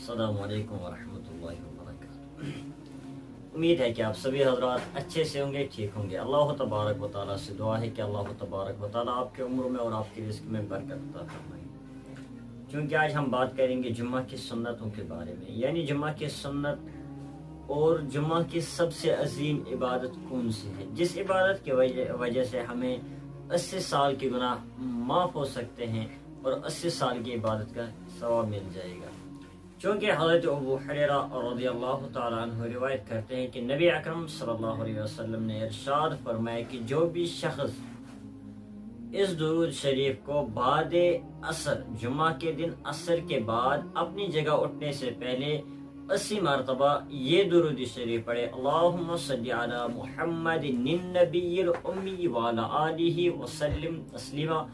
अस्सलामु अलैकुम वरहमतुल्लाहि वबरकातुहू। उम्मीद है कि आप सभी हजरात अच्छे से होंगे, ठीक होंगे। अल्लाह तबारक व तआला से दुआ है कि अल्लाह तबारक व तआला आपके उम्र में और आपके रिस्क में बरकत अता फरमाए। क्योंकि आज हम बात करेंगे जुम्मा की सुन्नतों के बारे में, यानी जुम्मा की सुन्नत और जुम्मा की सबसे अजीम इबादत कौन सी है, जिस इबादत की वजह से हमें 80 साल के गुनाह माफ़ हो सकते हैं और 80 साल की इबादत का सवाब मिल जाएगा। क्योंकि हज़रत अबू हुरैरा रज़ियल्लाहु तआला अन्हु रिवायत करते हैं कि नबी अकरम सल्लल्लाहु अलैहि वसल्लम ने इरशाद फरमाया कि जो भी शख्स इस दुरूद शरीफ को बाद असर, जुम्मा के दिन असर के बाद अपनी जगह उठने से पहले 80 मरतबा ये दुरूद शरीफ पढ़े, अल्लाहुम्मा सल्ली अला मुहम्मदिन नबिय्यिल उम्मी व अला आलिहि व सल्लिम तस्लीमा,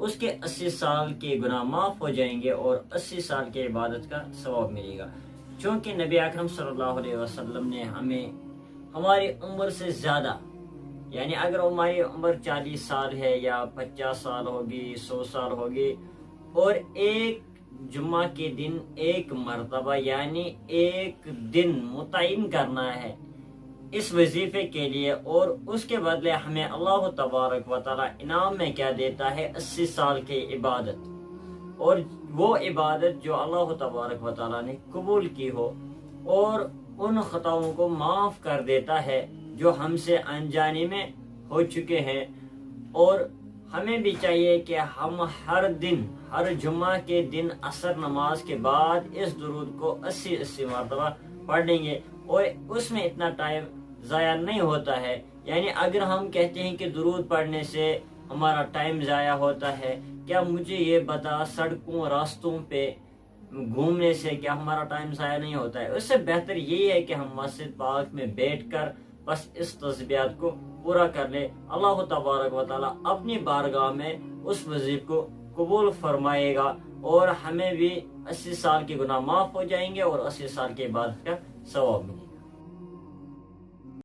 उसके 80 साल के गुनाह माफ़ हो जाएंगे और 80 साल के इबादत का सवाब मिलेगा। क्योंकि नबी अकरम सल्लल्लाहु अलैहि वसल्लम ने हमें हमारी उम्र से ज़्यादा, यानी अगर हमारी उम्र 40 साल है या 50 साल होगी, 100 साल होगी, और एक जुम्मा के दिन एक मरतबा यानी एक दिन मुतय्यन करना है इस वजीफे के लिए, और उसके बदले हमें अल्लाह तबारक व तआला इनाम में क्या देता है, 80 साल की इबादत, और वो इबादत जो अल्लाह तबारक व तआला ने कबूल की हो और उन खताओं को माफ़ कर देता है जो हमसे अनजाने में हो चुके हैं। और हमें भी चाहिए कि हम हर दिन, हर जुम्मा के दिन असर नमाज के बाद इस दुरूद को 80 मरतबा पढ़ लेंगे, और उसमें इतना टाइम ज़ाया नहीं होता है। यानी अगर हम कहते हैं कि दुरूद पढ़ने से हमारा टाइम ज़ाया होता है, क्या मुझे ये बता, सड़कों रास्तों पे घूमने से क्या हमारा टाइम ज़ाया नहीं होता है? उससे बेहतर यही है कि हम मस्जिद पाक में बैठकर बस इस तस्बीहात को पूरा कर ले। अल्लाह तबारक व तआला अपनी बारगाह में उस वजीफ को कबूल फरमाएगा और हमें भी 80 साल के गुनाह माफ़ हो जाएंगे और 80 साल के बाद का सवाब मिलेगा।